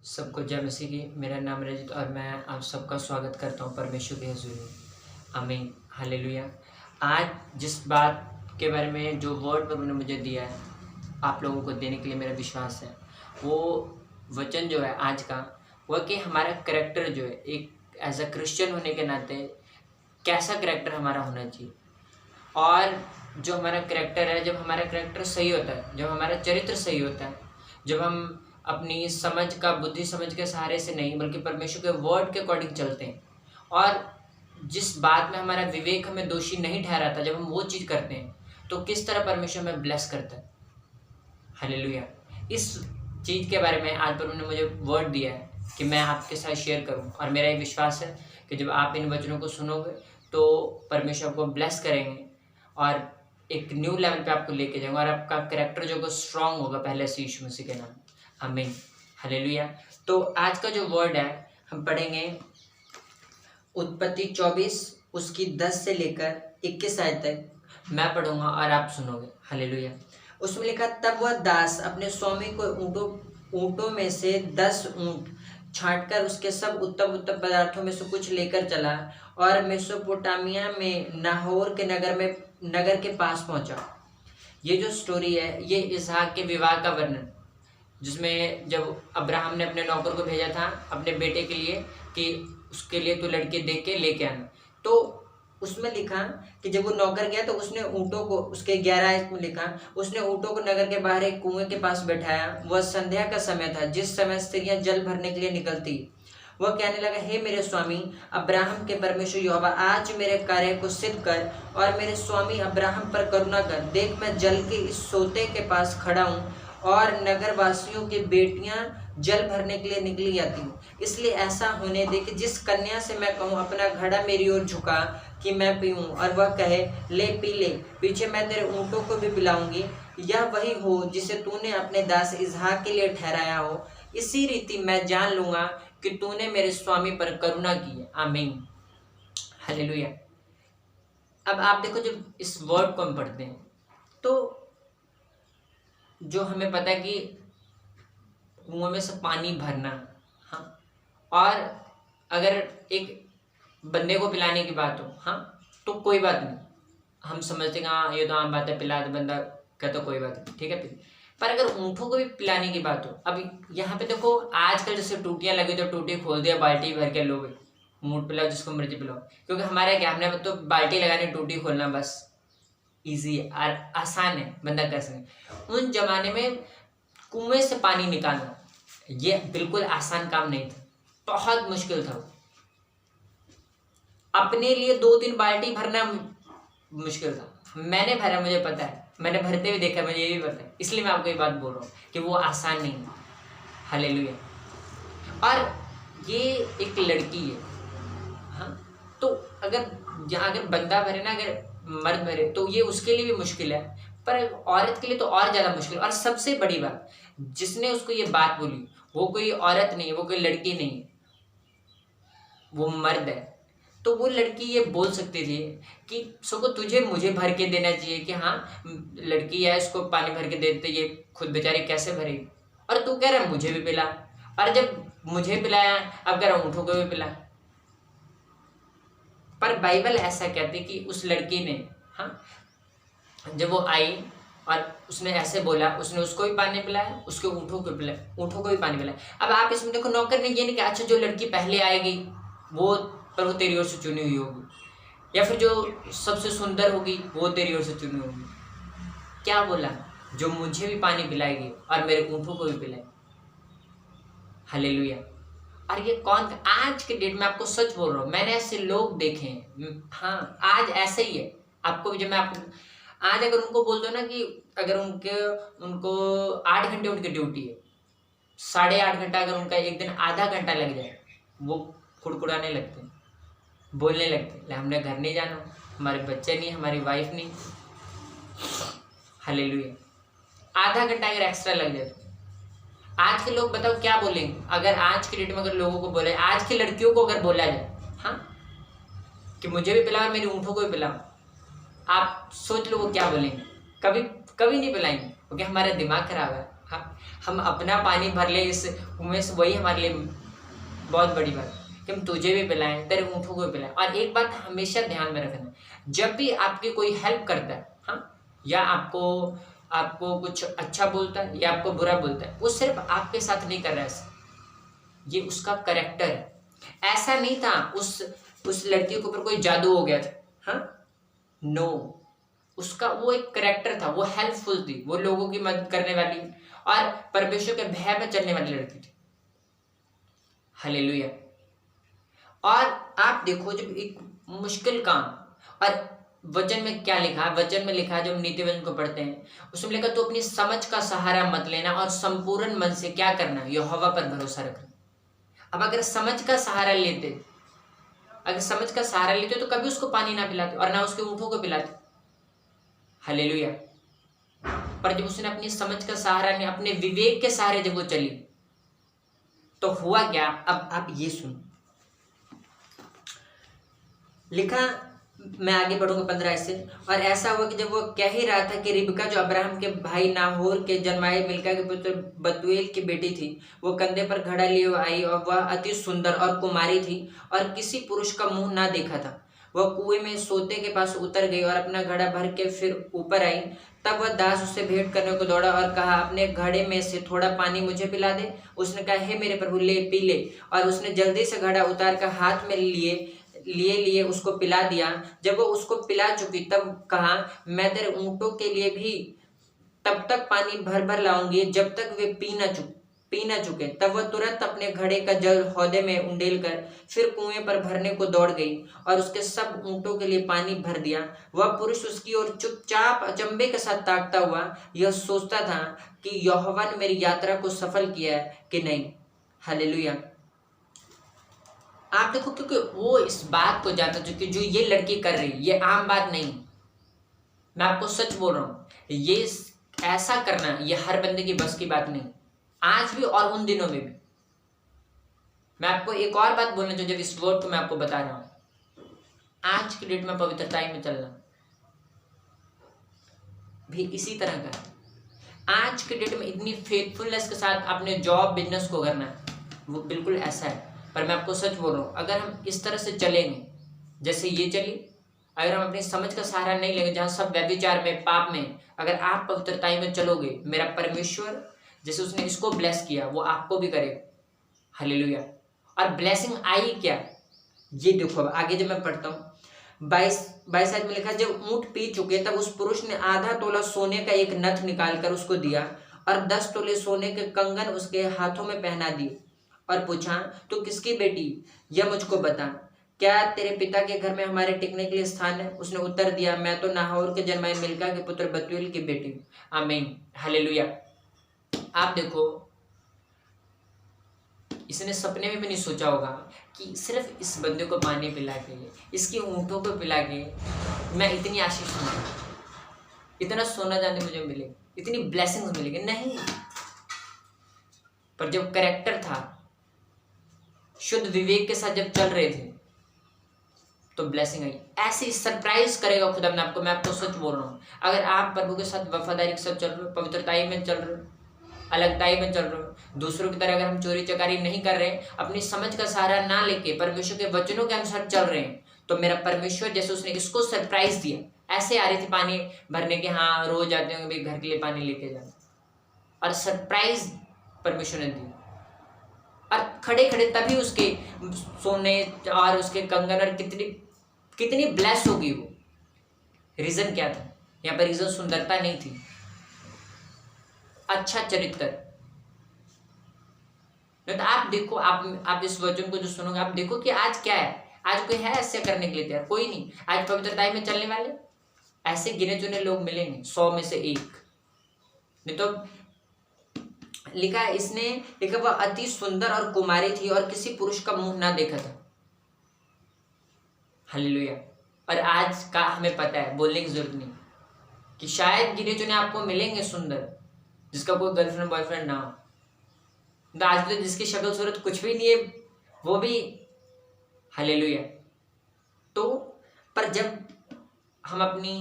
सबको जय मसीह की। मेरा नाम रजित और मैं आप सबका स्वागत करता हूँ परमेश्वर के हुजूर में। आमीन, हालेलुया। आज जिस बात के बारे में जो वर्ड प्रभु ने मुझे दिया है आप लोगों को देने के लिए मेरा विश्वास है, वो वचन जो है आज का वह कि हमारा करैक्टर जो है एक एज अ क्रिश्चियन होने के नाते कैसा करैक्टर हमारा होना चाहिए। और जो हमारा करैक्टर है, जब हमारा करैक्टर सही होता है, जब हमारा चरित्र सही होता है, जब हम अपनी समझ का बुद्धि समझ के सहारे से नहीं बल्कि परमेश्वर के वर्ड के अकॉर्डिंग चलते हैं, और जिस बात में हमारा विवेक हमें दोषी नहीं ठहराता, जब हम वो चीज़ करते हैं तो किस तरह परमेश्वर हमें ब्लेस करता है। हालेलुया। इस चीज़ के बारे में आज प्रभु ने मुझे वर्ड दिया है कि मैं आपके साथ शेयर करूं, और मेरा ये विश्वास है कि जब आप इन वचनों को सुनोगे तो परमेश्वर आपको ब्लेस करेंगे और एक न्यू लेवल पे आपको लेके जाएंगे, और आपका कैरेक्टर जो है स्ट्रांग होगा पहले से यीशु मसीह के नाम। आमीन, हालेलुया। तो आज का जो वर्ड है हम पढ़ेंगे उत्पत्ति 24 उसकी 10 से लेकर 21 आयत तक मैं पढ़ूंगा और आप सुनोगे। हालेलुया। उसमें लिखा, तब वह दास अपने स्वामी को ऊँटों में से 10 ऊँट छांटकर उसके सब उत्तम उत्तम पदार्थों में से कुछ लेकर चला और मेसोपोटामिया में नाहोर के नगर के पास पहुंचा। ये जो स्टोरी है ये इसहाक के विवाह का वर्णन, जिसमें जब अब्राहम ने अपने नौकर को भेजा था अपने बेटे के लिए कि उसके लिए तो लड़के देख के लेके आना, तो उसमें लिखा कि जब वो नौकर गया तो उसने ऊँटों को, उसके 11 आयत में लिखा, उसने ऊँटों को नगर के बाहर एक कुएं के पास बैठाया। वह संध्या का समय था, जिस समय स्त्रियां जल भरने के लिए निकलती। वह कहने लगा, हे मेरे स्वामी अब्राहम के परमेश्वर यहोवा, आज मेरे कार्य को सिद्ध कर और मेरे स्वामी अब्राहम पर करुणा कर। देख, मैं जल के इस सोते के पास खड़ा हूँ और नगरवासियों की बेटियां जल भरने के लिए निकली आती हूँ, इसलिए ऐसा होने दे कि जिस कन्या से मैं कहूँ अपना घड़ा मेरी ओर झुका कि मैं पीऊँ, और वह कहे ले पी ले, पीछे मैं तेरे ऊँटों को भी पिलाऊंगी, यह वही हो जिसे तूने अपने दास इसहाक के लिए ठहराया हो। इसी रीति मैं जान लूंगा कि तूने मेरे स्वामी पर करुणा की है। आमीन, हालेलुया। अब आप देखो, जब इस वर्ड को हम पढ़ते हैं तो जो हमें पता है कि कुएं में से पानी भरना, हाँ, और अगर एक बंदे को पिलाने की बात हो, हाँ, तो कोई बात नहीं, हम समझते हैं हाँ ये तो आम बात है, पिला दे बंदा कहता कोई बात नहीं, ठीक है। पर अगर ऊँटों को भी पिलाने की बात हो, अब यहाँ पे देखो आजकल जैसे टूटियाँ लगी तो टूटी खोल दिया, बाल्टी भर के लो ऊँट पिलाओ, जिसको मर्जी पिलाओ, क्योंकि हमारा क्या, हमने तो बाल्टी लगाने टूटी खोलना बस ईजी है और आसान है, बंदा कर सके। उन जमाने में कुएं से पानी निकालना ये बिल्कुल आसान काम नहीं था, बहुत मुश्किल था। अपने लिए 2-3 बाल्टी भरना मुश्किल था। मैंने भरा, मुझे पता है, मैंने भरते हुए देखा, मुझे ये भी पता है, इसलिए मैं आपको ये बात बोल रहा हूँ कि वो आसान नहीं है। हालेलुया। और ये एक लड़की है, हाँ, तो अगर बंदा भरे ना, अगर मर्द भरे तो ये उसके लिए भी मुश्किल है, पर औरत के लिए तो और ज़्यादा मुश्किल। और सबसे बड़ी बात, जिसने उसको ये बात बोली वो कोई औरत नहीं है, वो कोई लड़की नहीं है, वो मर्द है। तो वो लड़की ये बोल सकती थी कि सको तुझे मुझे भर के देना चाहिए कि हाँ लड़की है, इसको पानी भर के देते, ये खुद बेचारी कैसे भरेगी, और तू कह रहा मुझे भी पिला, और जब मुझे पिलाया अब कह रहा ऊँटों को भी पिला। पर बाइबल ऐसा कहती कि उस लड़की ने, हाँ, जब वो आई और उसने ऐसे बोला, उसने उसको भी पानी पिलाया, उसके ऊँटों को भी पानी पिलाया। अब आप इसमें देखो, नौकर ने ये नहीं कहा अच्छा जो लड़की पहले आएगी वो प्रभु तेरी ओर से चुनी हुई होगी, या फिर जो सबसे सुंदर होगी वो तेरी ओर से चुनी होगी। क्या बोला, जो मुझे भी पानी पिलाएगी और मेरे ऊँटों को भी पिलाएगी। हालेलुया। और ये कौन, आज के डेट में आपको सच बोल रहा हूँ, मैंने ऐसे लोग देखे हैं, हाँ, आज ऐसे ही है। आपको जब मैं आपको आज अगर उनको बोल दो ना कि अगर उनको 8 घंटे उनकी ड्यूटी है, 8.5 घंटा अगर उनका एक दिन आधा घंटा लग जाए, वो कुड़कुड़ाने लगते हैं, बोलने लगते हैं हमने घर नहीं जाना, हमारे बच्चे नहीं, हमारी वाइफ नहीं। हालेलुया। आधा घंटा अगर एक्स्ट्रा लग जाए तो आज के लोग बताओ क्या बोलेंगे। अगर आज के डेट में अगर लोगों को बोले, आज की लड़कियों को अगर बोला जाए, हाँ, कि मुझे भी पिलाओ मेरी ऊँटों को भी पिलाओ, आप सोच लो वो क्या बोलेंगे। कभी कभी नहीं पिलाएंगे, क्योंकि हमारा दिमाग खराब है, हाँ, हम अपना पानी भर ले इस कुएं से, वही हमारे लिए बहुत बड़ी बात है कि हम तुझे भी पिलाएं, तेरे ऊँटों को भी पिलाएं। और एक बात हमेशा ध्यान में रखना, जब भी आपकी कोई हेल्प करता है, हाँ, या आपको आपको कुछ अच्छा बोलता है या आपको बुरा बोलता है, वो सिर्फ आपके साथ नहीं कर रहा है, ये उसका करेक्टर है। ऐसा नहीं था उस लड़की के ऊपर कोई जादू हो गया था, हाँ, नो, उसका वो एक करेक्टर था, वो हेल्पफुल थी, वो लोगों की मदद करने वाली और परमेश्वर के भय में चलने वाली लड़की थी। हालेलुया। और आप देखो, जब एक मुश्किल काम, और वचन में क्या लिखा है, वचन में लिखा है, जब नीति वचन को पढ़ते हैं उसमें लिखा, तो अपनी समझ का सहारा मत लेना और संपूर्ण मन से क्या करना, यहोवा पर भरोसा रखना। अब अगर समझ का सहारा लेते, तो कभी उसको पानी ना पिलाते और ना उसके ऊँटों को पिलाते। हालेलुया। पर जब उसने अपनी समझ का सहारा नहीं, अपने विवेक के सहारे जब वो चली, तो हुआ क्या, अब आप ये सुनो, लिखा, मैं आगे बढ़ूंगा 15 से। और ऐसा हुआ कि जब वो कह ही रहा था कि रिबका जो अब्राहम के भाई नाहोर के जन्माए मिल्का के पुत्र बतूएल की बेटी थी, वो कंधे पर घड़ा लिए आई, और वह अति सुंदर और कुमारी थी और किसी पुरुष का मुंह ना देखा था। वह कुएं में सोते के पास उतर गई और अपना घड़ा भर के फिर ऊपर आई। तब वह दास उससे भेंट करने को दौड़ा और कहा, अपने घड़े में से थोड़ा पानी मुझे पिला दे। उसने कहा, हे मेरे प्रभु, ले पी ले। और उसने जल्दी से घड़ा उतार कर हाथ में लिए उसको पिला दिया। जब वो उसको पिला चुकी, तब कहा, मैं तेरे ऊँटों के लिए भी तब तक पानी भर भर लाऊंगी जब तक वे पी ना चुके। तब वह तुरंत अपने घड़े का जल हौदे में उंडेल कर फिर कुएं पर भरने को दौड़ गई और उसके सब ऊँटों के लिए पानी भर दिया। वह पुरुष उसकी ओर चुपचाप अचंभे के साथ ताकता हुआ यह सोचता था कि यहोवा ने मेरी यात्रा को सफल किया है कि नहीं। हालेलुया। आप देखो, क्योंकि वो इस बात को जानता था कि जो ये लड़की कर रही, ये आम बात नहीं, मैं आपको सच बोल रहा हूँ, ये ऐसा करना ये हर बंदे की बस की बात नहीं, आज भी और उन दिनों में भी। मैं आपको एक और बात बोलना चाहूँ, जब इस वर्ड को मैं आपको बता रहा हूँ, आज की डेट में पवित्रता में चलना भी इसी तरह का है। आज के डेट में इतनी फेथफुलनेस के साथ अपने जॉब बिजनेस को करना, वो बिल्कुल ऐसा है। पर मैं आपको सच बोल रहा हूँ, अगर हम इस तरह से चलेंगे जैसे ये चली, अगर हम अपनी समझ का सहारा नहीं लेंगे, जहाँ सब व्यभिचार में, पाप में, अगर आप पवित्रताई में चलोगे, मेरा परमेश्वर जैसे उसने इसको ब्लेस किया वो आपको भी करेगा। हालेलुया। और ब्लेसिंग आई क्या, ये देखो अब आगे जब मैं पढ़ता हूँ 22 में लिखा, जब ऊँट पी चुके तब उस पुरुष ने आधा तोला सोने का एक नथ निकालकर उसको दिया और 10 तोले सोने के कंगन उसके हाथों में पहना दिए और पूछा, तू किसकी बेटी, यह मुझको बता, क्या तेरे पिता के घर में हमारे टिकने के लिए स्थान है? उसने उत्तर दिया, मैं तो नाहोर के जन्माए मिल्का के पुत्र बतूएल की बेटी हूँ। आमीन। हालेलुया। आप देखो, इसने सपने में भी नहीं सोचा होगा कि सिर्फ इस बंदे को पानी पिला के, इसके ऊँटों को पिला के मैं इतनी आशीष मिलेगी, इतना सोना चांदी मुझे मिले, इतनी ब्लेसिंग्स मिलेगी, नहीं। पर जब करेक्टर था, शुद्ध विवेक के साथ जब चल रहे थे, तो ब्लेसिंग आई। ऐसे सरप्राइज करेगा खुदा अपने आपको, मैं आपको सच बोल रहा हूँ। अगर आप प्रभु के साथ वफादारी के साथ चल रहे हो, पवित्रताई में चल रहे हो, अलगताई में चल रहे हो, दूसरों की तरह अगर हम चोरी चकारी नहीं कर रहे हैं, अपनी समझ का सहारा ना लेके परमेश्वर के वचनों के अनुसार चल रहे हैं, तो मेरा परमेश्वर जैसे उसने इसको सरप्राइज दिया, ऐसे आ रही थी पानी भरने के, हाँ रोज आते होंगे भाई घर के लिए पानी लेके जाना, और सरप्राइज परमेश्वर ने दी। और खड़े खड़े तभी उसके सोने और उसके कंगन और कितनी ब्लेस होगी वो। रीजन क्या था यहाँ पर? रीजन सुंदरता नहीं थी, अच्छा चरित्र। तो आप देखो, आप इस वचन को जो सुनोगे, आप देखो कि आज क्या है, आज कोई है ऐसे करने के लिए तैयार? कोई नहीं। आज पवित्रताई में चलने वाले ऐसे गिने चुने लोग मिलेंगे, 100 में से 1। नहीं तो लिखा है, इसने लिखा, वह अति सुंदर और कुमारी थी और किसी पुरुष का मुंह ना देखा था। हालेलुया। और आज का हमें पता है, बोलने की जरूरत नहीं, कि शायद गिने चुने आपको मिलेंगे सुंदर, जिसका कोई गर्लफ्रेंड बॉयफ्रेंड ना हो। तो आज तो जिसकी शक्ल सूरत कुछ भी नहीं है, वो भी, हालेलुया। तो पर जब हम अपनी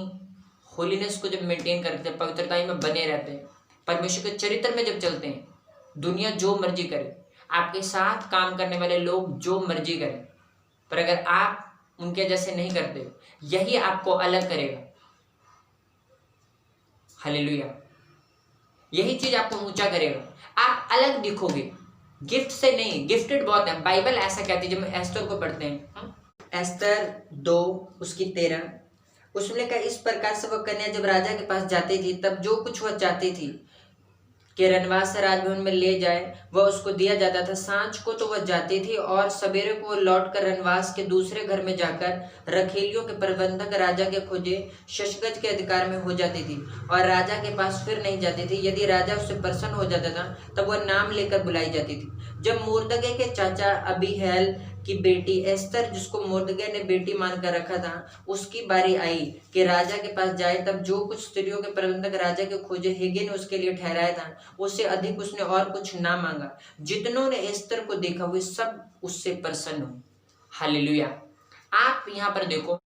होलीनेस को जब मेंटेन करते हैं, पवित्रता में बने रहते हैं, परमेश्वर के चरित्र में जब चलते हैं, दुनिया जो मर्जी करे, आपके साथ काम करने वाले लोग जो मर्जी करें, पर अगर आप उनके जैसे नहीं करते हो, यही आपको अलग करेगा। हालेलुया। यही चीज आपको ऊंचा करेगा। आप अलग दिखोगे, गिफ्ट से नहीं। गिफ्टेड बहुत है, बाइबल ऐसा कहती है। जब हम एस्तर को पढ़ते हैं, एस्तर 2 उसकी 13, उसमें लिखा, इस प्रकार से वह कन्या जब राजा के पास जाती थी, तब जो कुछ वह चाहती थी कि रनवास से राजभवन में ले जाए, वह उसको दिया जाता था। सांझ को तो वह जाती थी और सवेरे को वह लौटकर रनवास के दूसरे घर में जाकर रखेलियों के प्रबंधक राजा के खोजे शशगज के अधिकार में हो जाती थी और राजा के पास फिर नहीं जाती थी। यदि राजा उससे प्रसन्न हो जाता था, तब वह नाम लेकर बुलाई जाती थी। जब मुर्दगे के चाचा अबीहैल की बेटी एस्तर, जिसको मुर्दगे ने बेटी मानकर रखा था, उसकी बारी आई कि राजा के पास जाए, तब जो कुछ स्त्रियों के प्रबंधक राजा के खोजे हेगे ने उसके लिए ठहराया था, उससे अधिक उसने और कुछ ना मांगा। जितनों ने एस्तर को देखा, वे सब उससे प्रसन्न हो। हालेलुया। आप यहाँ पर देखो,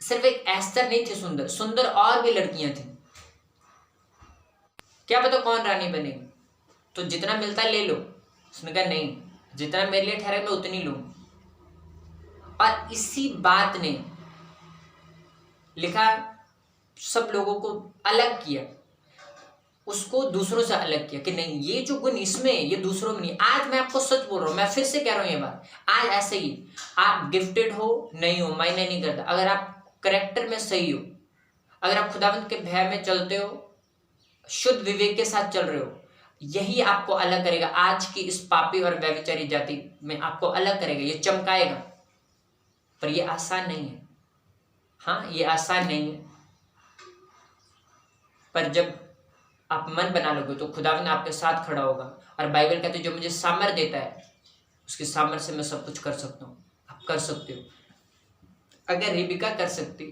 सिर्फ एक एस्तर नहीं थी सुंदर, सुंदर और भी लड़कियां थी। क्या पता कौन रानी बनेगी, तो जितना मिलता ले लो। उसने कहा नहीं, जितना मेरे लिए ठहरा मैं उतनी लूं। और इसी बात ने लिखा, सब लोगों को अलग किया, उसको दूसरों से अलग किया कि नहीं, ये जो गुण इसमें, ये दूसरों में नहीं। आज मैं आपको सच बोल रहा हूं, मैं फिर से कह रहा हूं ये बात, आज ऐसे ही आप गिफ्टेड हो नहीं हो मायने नहीं करता। अगर आप करेक्टर में सही हो, अगर आप खुदावंत के भय में चलते हो, शुद्ध विवेक के साथ चल रहे हो, यही आपको अलग करेगा। आज की इस पापी और व्यभिचारी जाति में आपको अलग करेगा, ये चमकाएगा। पर ये आसान नहीं है। हाँ, ये आसान नहीं है, पर जब आप मन बना लोगे तो खुदावंद आपके साथ खड़ा होगा। और बाइबल कहते है, जो मुझे सामर्थ देता है, उसकी सामर्थ से मैं सब कुछ कर सकता हूँ। आप कर सकते हो। अगर रिबिका कर सकती,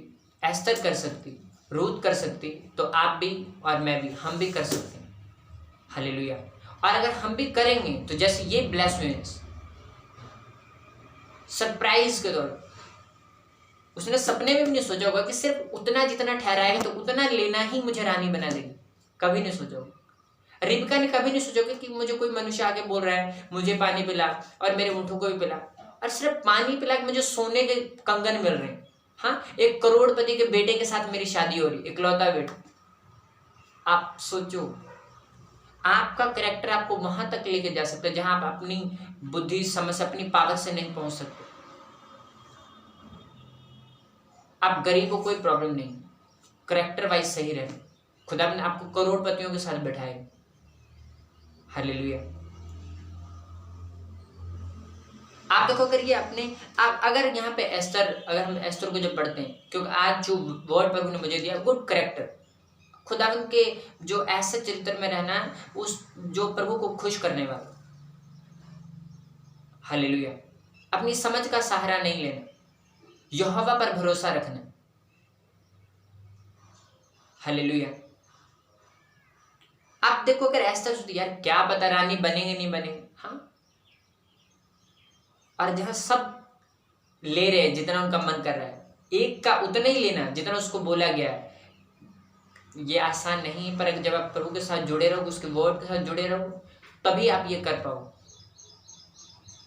एस्तर कर सकती, रूथ कर सकती, तो आप भी और मैं भी, हम भी कर सकते हैं। हालेलुया। और अगर हम भी करेंगे तो जैसे ये ब्लेस हुए, सरप्राइज के दौर, उसने सपने में भी नहीं सोचा होगा कि सिर्फ उतना जितना ठहराएगा तो उतना लेना ही मुझे रानी बना देगी। कभी नहीं सोचा होगा। रिबका ने कभी नहीं सोचा कि मुझे कोई मनुष्य आके बोल रहा है मुझे पानी पिला और मेरे ऊँटों को भी पिला, और सिर्फ पानी पिला के मुझे सोने के कंगन मिल रहे हैं। हाँ, 1 करोड़पति के बेटे के साथ मेरी शादी हो रही, इकलौता बेटा। आप सोचो, आपका कैरेक्टर आपको वहां तक लेके जा सकता है जहां आप अपनी बुद्धि समझ अपनी पावर से नहीं पहुंच सकते। आप गरीब हो, कोई प्रॉब्लम नहीं, कैरेक्टर वाइज सही रहे, खुदा ने आपको करोड़पतियों के साथ बैठाएगा। हालेलुया। आप देखो, अगर ये अपने आप, अगर यहाँ पे एस्तर, अगर हम एस्तर को जब पढ़ते हैं, क्योंकि आज जो वर्ड प्रभु ने मुझे दिया, गुड कैरेक्टर, खुदावंद के जो ऐसे चरित्र में रहना है, उस जो प्रभु को खुश करने वाला। हालेलुया। अपनी समझ का सहारा नहीं लेना, यहोवा पर भरोसा रखना। हालेलुया। आप देखो, अगर ऐसा सोचते यार क्या पता रानी बनेंगे नहीं बनेंगे, हाँ, और जहां सब ले रहे हैं जितना उनका मन कर रहा है, एक का उतना ही लेना जितना उसको बोला गया है, ये आसान नहीं। पर जब आप प्रभु के साथ जुड़े रहो, उसके वर्ड के साथ जुड़े रहो, तभी आप ये कर पाओ।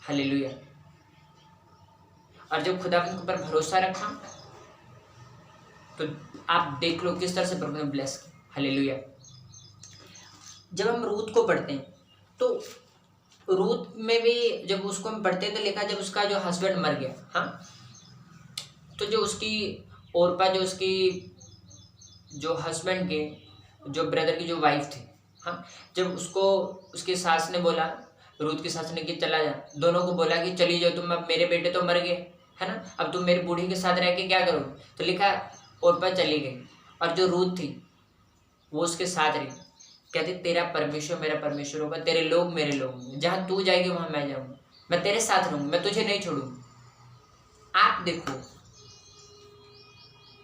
हालेलुया। और जब खुदावंद के ऊपर भरोसा रखा, तो आप देख लो किस तरह से प्रभु ने ब्लेस किया। हालेलुया। जब हम रूत को पढ़ते हैं, तो रूत में भी जब उसको हम पढ़ते हैं तो लिखा, जब उसका जो हस्बैंड मर गया, हाँ, तो जो उसकी ओरपा, जो उसकी जो हस्बैंड के जो ब्रदर की जो वाइफ थी, हाँ, जब उसको उसकी सास ने बोला, रूत की सास ने कि चला जा, दोनों को बोला कि चली जाओ तुम, अब मेरे बेटे तो मर गए, है ना, अब तुम मेरी बूढ़ी के साथ रह के क्या करोगे। तो लिखा ओरपा चली गई, और जो रूत थी वो उसके साथ रही। कहती तेरा परमेश्वर मेरा परमेश्वर होगा, तेरे लोग मेरे लोग होंगे, जहाँ तू जाएगी वहाँ मैं जाऊँगा, मैं तेरे साथ रहूँगा, मैं तुझे नहीं छोड़ूंगा। आप देखो,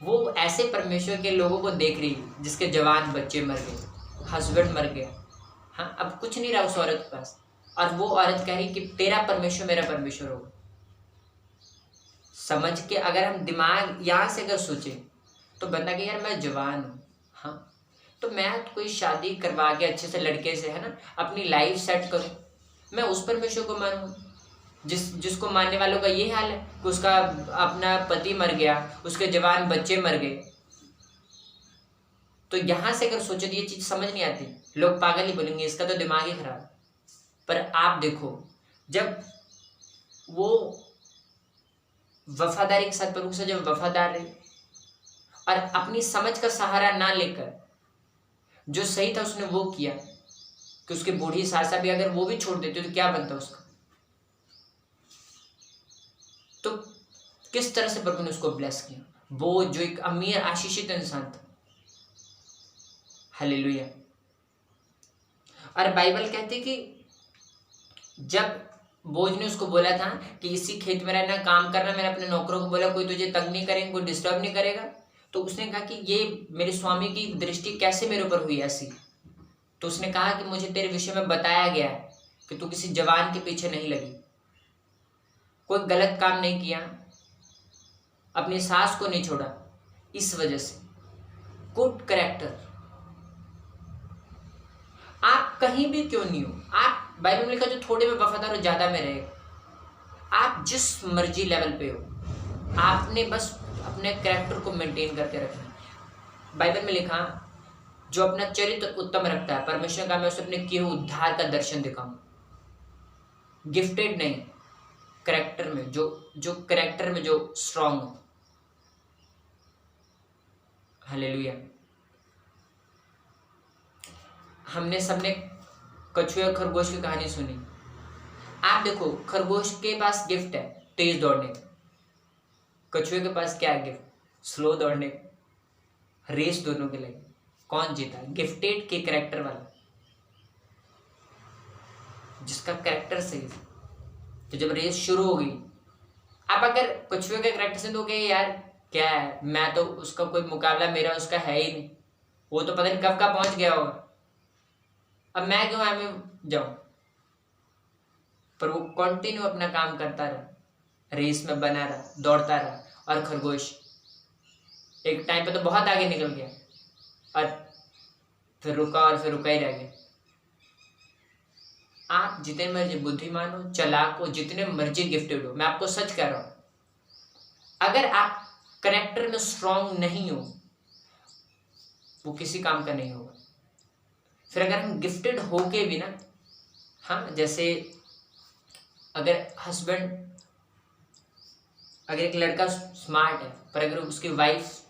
वो ऐसे परमेश्वर के लोगों को देख रही जिसके जवान बच्चे मर गए, हस्बैंड मर गया, हाँ, अब कुछ नहीं रहा उस औरत के पास, और वो औरत कह रही कि तेरा परमेश्वर मेरा परमेश्वर होगा। समझ के अगर हम दिमाग यहाँ से अगर सोचे तो बता कि यार मैं जवान हूँ, हाँ, तो मैं कोई शादी करवा के अच्छे से लड़के से, है ना, अपनी लाइफ सेट करूं, मैं उस परमेश्वर को मानूं। जिसको मानने वालों का ये हाल है कि उसका अपना पति मर गया, उसके जवान बच्चे मर गए। तो यहां से अगर सोचो तो ये चीज समझ नहीं आती, लोग पागल ही बोलेंगे, इसका तो दिमाग ही खराब। पर आप देखो, जब वो वफादारी के साथ प्रभु से जब वफादार रहे और अपनी समझ का सहारा ना लेकर जो सही था उसने वो किया, कि उसकी बूढ़ी सासा भी अगर वो भी छोड़ देती तो क्या बनता उसका। तो किस तरह से प्रभु ने उसको ब्लेस किया, वो जो एक अमीर आशीषित इंसान था। हालेलुया। और बाइबल कहती कि जब बोझ ने उसको बोला था कि इसी खेत में रहना, काम करना, मैंने अपने नौकरों को बोला कोई तुझे तंग नहीं करेंगे, कोई डिस्टर्ब नहीं करेगा, तो उसने कहा कि ये मेरे स्वामी की दृष्टि कैसे मेरे ऊपर हुई ऐसी। तो उसने कहा कि मुझे तेरे विषय में बताया गया है कि तू किसी जवान के पीछे नहीं लगी, कोई गलत काम नहीं किया, अपनी सास को नहीं छोड़ा, इस वजह से गुड कैरेक्टर। आप कहीं भी क्यों नहीं हो, आप बाइबल में लिखा जो थोड़े में वफादार हो ज्यादा में रहे। आप जिस मर्जी लेवल पे हो, आपने बस अपने कैरेक्टर को मेंटेन करके रखना है। बाइबल में लिखा जो अपना चरित्र उत्तम रखता है, परमेश्वर का मैं उसे अपने किए हुए उद्धार का दर्शन दिखाऊं। गिफ्टेड नहीं, कैरेक्टर में जो कैरेक्टर में जो स्ट्रांग हो। हालेलुया। हमने सबने कछुए और खरगोश की कहानी सुनी। आप देखो, खरगोश के पास गिफ्ट है तेज दौड़ने का, कछुए के पास क्या है गिफ्ट, स्लो दौड़ने का। रेस दोनों के लगे, कौन जीता, गिफ्टेड के कैरेक्टर वाला, जिसका कैरेक्टर सही था। तो जब रेस शुरू हो गई, आप अगर कछुए के कैरेक्टर से तो यार क्या है, मैं तो उसका कोई मुकाबला मेरा उसका है ही नहीं, वो तो पता नहीं कब का पहुंच गया होगा, अब मैं क्यों मैं जाऊं। पर वो कंटिन्यू अपना काम करता रहा, रेस में बना रहा, दौड़ता रहा। और खरगोश एक टाइम पे तो बहुत आगे निकल गया और फिर रुका और फिर रुका ही रह गया। आप जितने मर्जी बुद्धिमान हो, चालाक हो, जितने मर्जी गिफ्टेड हो, मैं आपको सच कह रहा हूं, अगर आप करेक्टर में स्ट्रांग नहीं हो, वो किसी काम का नहीं होगा। फिर अगर हम गिफ्टेड होके भी ना, हाँ, जैसे अगर हस्बैंड, अगर एक लड़का स्मार्ट है पर अगर उसकी वाइफ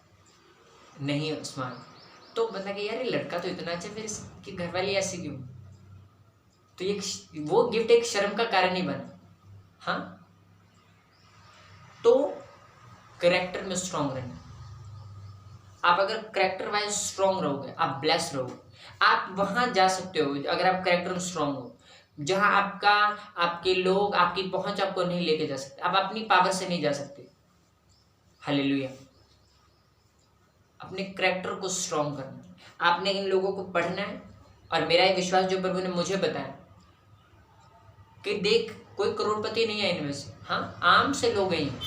नहीं है स्मार्ट, तो बंदा कि यार ये लड़का तो इतना अच्छा, फिर इसकी घरवाली ऐसी क्यों। तो ये वो गिफ्ट एक शर्म का कारण ही बना। हाँ, तो करेक्टर में स्ट्रांग रहना। आप अगर करेक्टर वाइज स्ट्रांग रहोगे, आप ब्लेस रहोगे, आप वहां जा सकते हो अगर आप करेक्टर में स्ट्रांग हो, जहां आपके लोग, आपकी पहुंच आपको नहीं लेके जा सकते, आप अपनी पावर से नहीं जा सकते। हालेलुया। अपने करेक्टर को स्ट्रांग करना है, आपने इन लोगों को पढ़ना है। और मेरा एक विश्वास जो प्रभु ने मुझे बताया कि देख कोई करोड़पति नहीं है इनमें से, हाँ, आम से लोग हैं,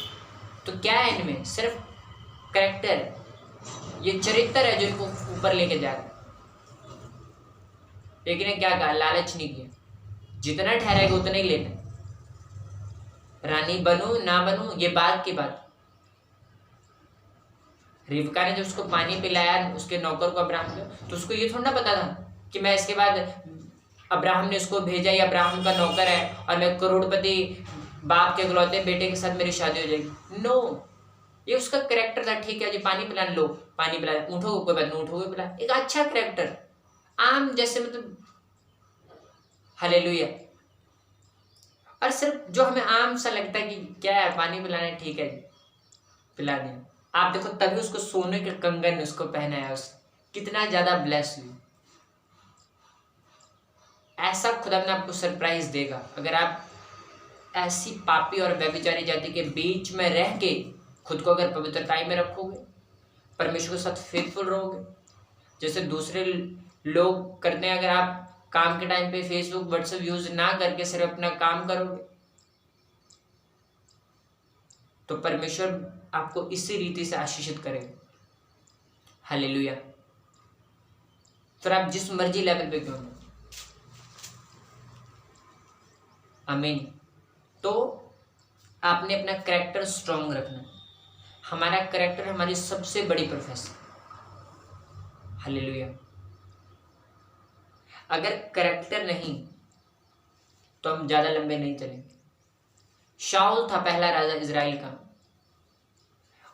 तो क्या है इनमें, सिर्फ करेक्टर है, ये चरित्र है जो इनको ऊपर लेके जा रहा है। लेकिन ने क्या कहा, लालच नहीं किया, जितना ठहराएगा उतना ही लेना। रानी बनूं ना बनूं ये बात की बात। रिबका ने जब उसको पानी पिलाया, उसके नौकर को अब्राहम को, तो उसको ये थोड़ा ना पता था कि मैं इसके बाद अब्राहम ने उसको भेजा, या अब्राहम का नौकर है और मैं करोड़पति बाप के इकलौते बेटे के साथ मेरी शादी हो जाएगी। नो, ये उसका करेक्टर था। ठीक है जी, पानी पिला लो, पानी पिला, उठो कोई बात नहीं, उठोगे पिला, एक अच्छा करेक्टर, आम जैसे, मतलब हालेलुया। और सिर्फ जो हमें आम सा लगता है कि क्या है, पानी पिलाना है, ठीक है जी, पिला दिया। आप देखो तभी उसको सोने के कंगन उसको पहनाया, उस कितना ज्यादा ब्लेस हुई। ऐसा खुदा ने आपको सरप्राइज देगा अगर आप ऐसी पापी और व्यभिचारी जाति के बीच में रह के खुद को अगर पवित्रताई में रखोगे, परमेश्वर के साथ फेथफुल रहोगे, जैसे दूसरे लोग करते हैं। अगर आप काम के टाइम पे फेसबुक व्हाट्सएप यूज ना करके सिर्फ अपना काम करोगे, तो परमेश्वर आपको इसी रीति से आशीषित करेगा। हालेलुया। फिर आप जिस मर्जी लेवल पे क्यों हो। आमीन। तो आपने अपना कैरेक्टर स्ट्रांग रखना है। हमारा कैरेक्टर हमारी सबसे बड़ी प्रोफेशन। हालेलुया। अगर कैरेक्टर नहीं तो हम ज्यादा लंबे नहीं चलेंगे। शाऊल था पहला राजा इजराइल का,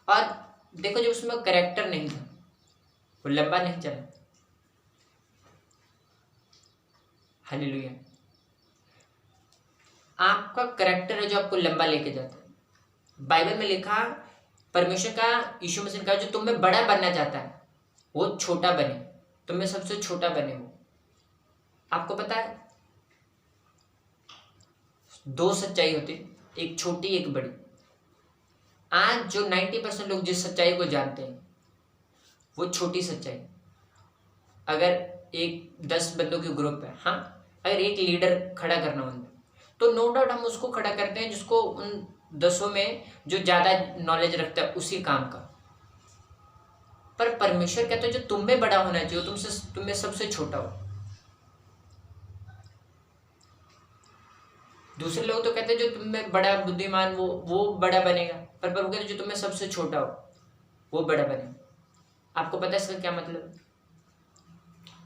और देखो जब उसमें कैरेक्टर नहीं था वो लंबा नहीं चला। हालेलुया। आपका कैरेक्टर है जो आपको लंबा लेके जाता है। बाइबल में लिखा, परमेश्वर का, यीशु मसीह ने कहा, जो तुम में बड़ा बनना चाहता है वो छोटा बने, तुम में सबसे छोटा बने वो। आपको पता है दो सच्चाई होती, एक छोटी एक बड़ी। आज जो 90% लोग जिस सच्चाई को जानते हैं वो छोटी सच्चाई। अगर एक 10 बंदों के ग्रुप है, हाँ, अगर एक लीडर खड़ा करना उनमें, तो नो डाउट हम उसको खड़ा करते हैं जिसको उन 10 में जो ज्यादा नॉलेज रखता है उसी काम का। पर परमेश्वर कहते हैं जो तुम में बड़ा होना चाहिए तुम में सबसे छोटा हो। दूसरे लोग तो कहते हैं जो तुम में बड़ा बुद्धिमान वो बड़ा बनेगा, पर प्रभु कहते हैं जो तुम में सबसे छोटा हो वो बड़ा बनेगा। आपको पता है इसका क्या मतलब?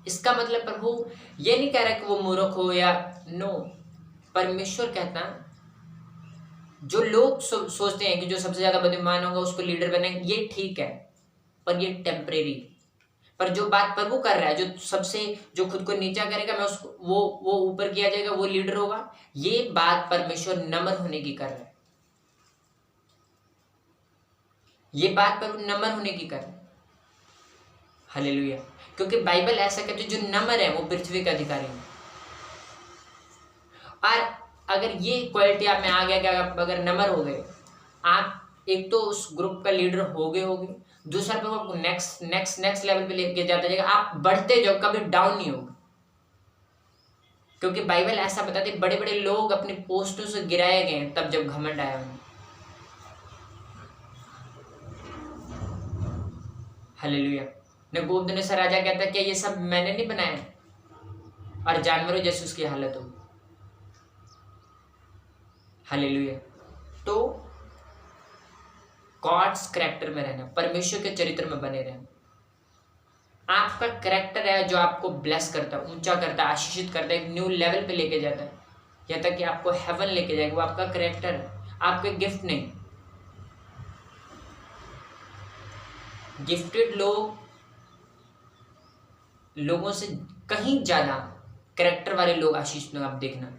इसका मतलब प्रभु ये नहीं कह रहा कि वो मूर्ख हो या नो। परमेश्वर कहता जो लोग सोचते हैं कि जो सबसे ज्यादा बुद्धिमान होगा उसको लीडर बनेंगे, ये ठीक है, पर ये टेम्परेरी। पर जो बात प्रभु कर रहा है, जो सबसे जो खुद को नीचा करेगा मैं उसको वो ऊपर किया जाएगा, वो लीडर होगा, ये बात परमेश्वर नम्र होने की कर रहा है। ये बात प्रभु नम्र होने की कर रहा है। हालेलुया। क्योंकि बाइबल ऐसा कहती है जो नम्र है वो पृथ्वी का अधिकारी है। और अगर ये क्वालिटी आप में आ गया कि आप अगर नम्र हो गए, आप एक तो उस ग्रुप का लीडर हो गए, दूसरा पे आपको नेक्स्ट लेवल पे लेके जाता जाएगा। आप बढ़ते जाओ, कभी डाउन नहीं होगा। क्योंकि बाइबल ऐसा बताती है बड़े बड़े लोग अपनी पोस्टों से गिराए गए तब जब घमंड आया उन्हें। हालेलुया। नबूकदनेस्सर राजा कहता है कि ये सब मैंने नहीं बनाया, और जानवरों जैसी उसकी हालत हो। हालेलुया। तो गॉड्स कैरेक्टर में रहना, परमेश्वर के चरित्र में बने रहना। आपका कैरेक्टर है जो आपको ब्लेस करता है, ऊंचा करता है, आशीषित करता है, एक न्यू लेवल पे लेके जाता है, यहाँ तक कि आपको हेवन लेके जाएगा। वो आपका कैरेक्टर है, आपके गिफ्ट नहीं। गिफ्टेड लोगों से कहीं ज्यादा कैरेक्टर वाले लोग आशीष में आप देखना।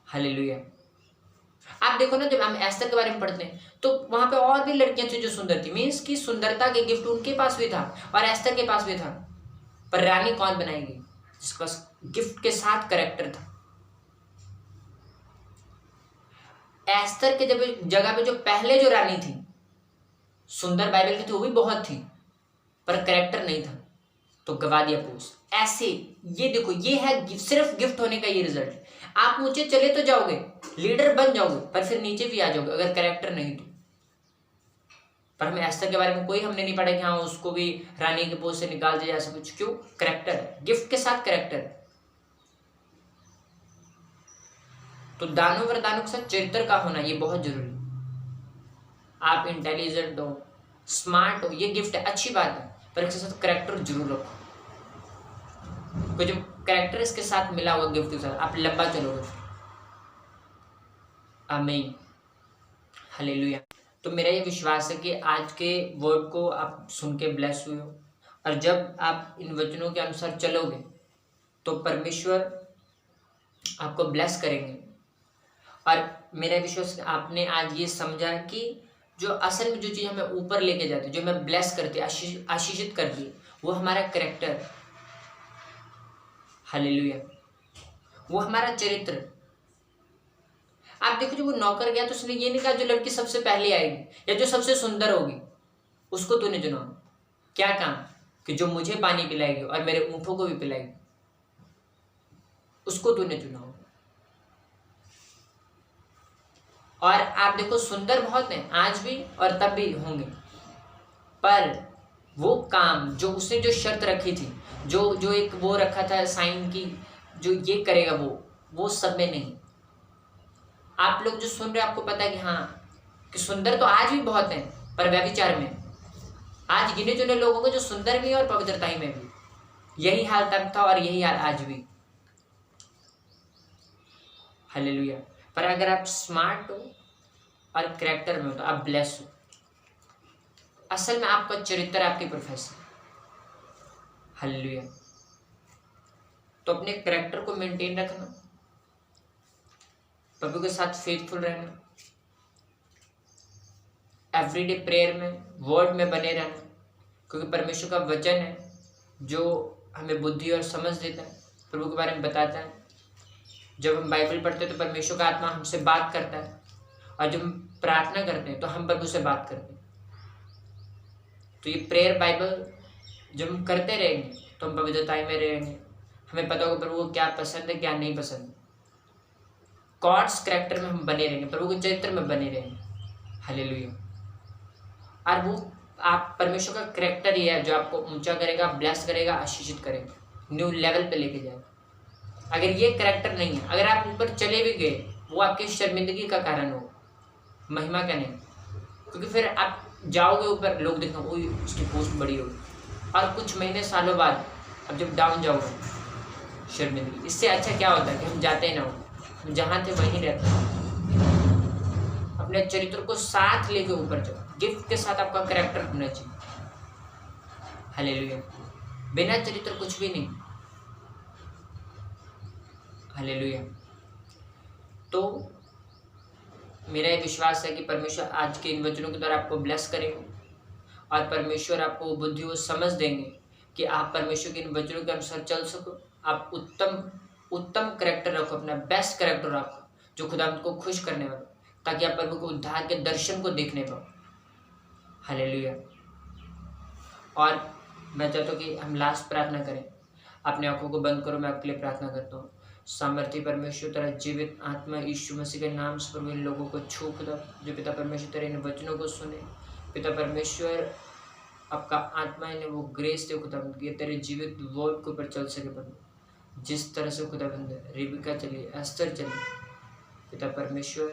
हालेलुया। आप देखो ना, जब हम एस्तर के बारे में पढ़ते हैं तो वहां पे और भी लड़कियां थी जो सुंदर थी, मीन्स की सुंदरता के गिफ्ट उनके पास भी था और एस्तर के पास भी था। पर रानी कौन बनाएगी? जिसके पास गिफ्ट के साथ कैरेक्टर था। एस्तर के जब जगह पे जो पहले जो रानी थी सुंदर बाइबल की थी, वो भी बहुत थी, पर कैरेक्टर नहीं था, तो गवा दिया पोस्ट। ऐसे ये देखो, ये है सिर्फ गिफ्ट होने का ये रिजल्ट। आप ऊंचे चले तो जाओगे, लीडर बन जाओगे, पर फिर नीचे भी आ जाओगे अगर कैरेक्टर नहीं तो। पर हमें एस्तर के बारे में कोई हमने नहीं पढ़ा कि हाँ उसको भी रानी के पोस्ट से निकाल दिया ऐसा कुछ। क्यों? कैरेक्टर है, गिफ्ट के साथ कैरेक्टर। तो दानों वरदानों के साथ चरित्र का होना ये बहुत जरूरी। आप इंटेलिजेंट हो, स्मार्ट हो, ये गिफ्ट है, अच्छी बात है, पर इसके साथ कैरेक्टर जरूर रखो। कोई जो कैरेक्टर इसके साथ मिला हुआ गिफ्ट के साथ, आप लंबा चलोगे। आमीन। हालेलुया। तो मेरा ये विश्वास है कि आज के वर्ड को आप सुन के ब्लेस हुए हो, और जब आप इन वचनों के अनुसार चलोगे तो परमेश्वर आपको ब्लेस करेंगे। और मेरा विश्वास आपने आज ये समझा कि जो असल में जो चीज़ हमें ऊपर लेके जाती है, जो हमें ब्लेस करती है, आशीषित करती है, वो हमारा कैरेक्टर। हालेलुया। वो हमारा चरित्र। आप देखो, जब वो नौकर गया तो उसने ये नहीं कहा जो लड़की सबसे पहले आएगी या जो सबसे सुंदर होगी उसको तूने चुना। क्या कहा? कि जो मुझे पानी पिलाएगी और मेरे ऊँटों को भी पिलाएगी उसको तूने चुना। और आप देखो, सुंदर बहुत हैं आज भी और तब भी होंगे, पर वो काम जो उसने जो शर्त रखी थी, जो जो एक वो रखा था साइन की, जो ये करेगा वो सब में नहीं। आप लोग जो सुन रहे हैं आपको पता है कि हाँ, कि सुंदर तो आज भी बहुत हैं, पर व्यभिचार में आज गिने चुने लोगों को जो सुंदर भी है और पवित्रता ही में भी, यही हाल तब था और यही हाल आज भी। हालेलुया। पर अगर आप स्मार्ट हो और कैरेक्टर में हो तो आप ब्लेस हो। असल में आपका चरित्र आपकी प्रोफेशन। हालेलुया। तो अपने कैरेक्टर को मेंटेन रखना, प्रभु के साथ फेथफुल रहना, एवरीडे प्रेयर में, वर्ड में बने रहना, क्योंकि परमेश्वर का वचन है जो हमें बुद्धि और समझ देता है, प्रभु के बारे में बताता है। जब हम बाइबल पढ़ते हैं तो परमेश्वर का आत्मा हमसे बात करता है, और जब हम प्रार्थना करते हैं तो हम प्रभु से बात करते हैं। तो ये प्रेयर बाइबल जब हम करते रहेंगे तो हम पवित्रताई में रहेंगे। हमें पता होगा प्रभु को क्या पसंद है, क्या नहीं पसंद। गॉड्स कैरेक्टर में हम बने रहेंगे, प्रभु के चरित्र में बने रहेंगे। हालेलुया। और वो आप परमेश्वर का कैरेक्टर ही है जो आपको ऊंचा करेगा, ब्लेस करेगा, आशीषित करेगा, न्यू लेवल पे लेके जाएगा। अगर ये कैरेक्टर नहीं है, अगर आप ऊपर चले भी गए, वो आपकी शर्मिंदगी का कारण हो, महिमा का नहीं। क्योंकि फिर आप जाओगे ऊपर, लोग देखो ओह उसकी पोस्ट बड़ी होगी, और कुछ महीने सालों बाद अब जब डाउन जाओगे, शर्मिंदगी। इससे अच्छा क्या होता है कि हम जाते ना हो, हम जहाँ थे वहीं रहते हैं। अपने चरित्र को साथ लेके ऊपर जाओ, गिफ्ट के साथ आपका कैरेक्टर होना चाहिए। हालेलुया। बिना चरित्र कुछ भी नहीं। हालेलुया। तो मेरा ये विश्वास है कि परमेश्वर आज के इन वचनों के द्वारा आपको ब्लेस करेंगे, और परमेश्वर आपको बुद्धि और समझ देंगे कि आप परमेश्वर के इन वचनों के अनुसार चल सको। आप उत्तम कैरेक्टर रखो, अपना बेस्ट कैरेक्टर रखो जो खुदा को खुश करने वाला, ताकि आप प्रभु को उद्धार के दर्शन को देखने पाओ। हालेलुया। और मैं चाहता हूँ कि हम लास्ट प्रार्थना करें। अपने आंखों को बंद करो, मैं आपके लिए प्रार्थना करता हूँ। सामर्थ्य परमेश्वर तेरा जीवित आत्मा यीशु मसीह के नाम से प्रभु इन लोगों को छू खुदा, जो पिता परमेश्वर तेरे इन वचनों को सुने। पिता परमेश्वर आपका आत्मा इन्हें वो ग्रेस दे खुदा, ये तेरे जीवित वर्ड के ऊपर चल सके प्रभु। जिस तरह से खुदा बंद रिबिका चली, एस्तर चली, पिता परमेश्वर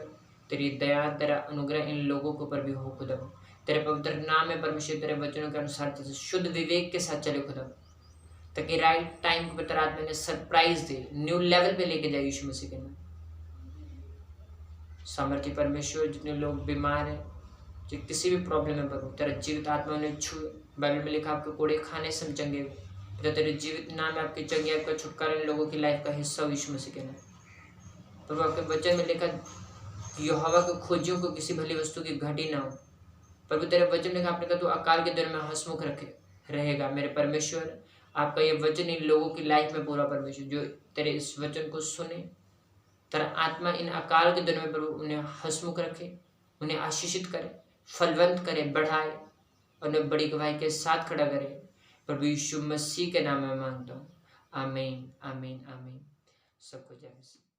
तेरी दया, तेरा अनुग्रह इन लोगों के ऊपर भी हो खुदा। तेरे पवित्र नाम में परमेश्वर तेरे वचनों के अनुसार शुद्ध विवेक के साथ चले खुदा, ताकि राइट टाइम को पवित्र आत्मा ने सरप्राइज दे, न्यू लेवल पे लेके जाए यीशु मसीह के नाम। सामर्थ्य परमेश्वर जितने लोग बीमार हैं, जो किसी भी प्रॉब्लम में प्रभु तेरा जीवित आत्मा ने छुए। बाइबल में लिखा आपके कोड़े खाने से हम चंगे हुए। तेरे जीवित नाम में आपके चंगे, आपका छुटकारा इन लोगों की लाइफ का हिस्सा हो यीशु मसीह के नाम। प्रभु आपके वचन में लिखा यहोवा के खोजियों को किसी भली वस्तु की घटी ना हो। प्रभु तेरे वचन में आपने कहा तू अकाल के दिन में हंसमुख रखे रहेगा। मेरे परमेश्वर आपका ये वचन इन लोगों की लाइफ में पूरा परमेश्वर जो तेरे इस वचन को सुने, तेरा आत्मा इन अकाल के दिन में प्रभु उन्हें हंसमुख रखे, उन्हें आशीषित करे, फलवंत करे, बढ़ाए, और उन्हें बड़ी गवाही के साथ खड़ा करे। प्रभु यीशु मसीह के नाम में मांगता हूँ, आमीन आमीन आमीन। सबको जय मसीह।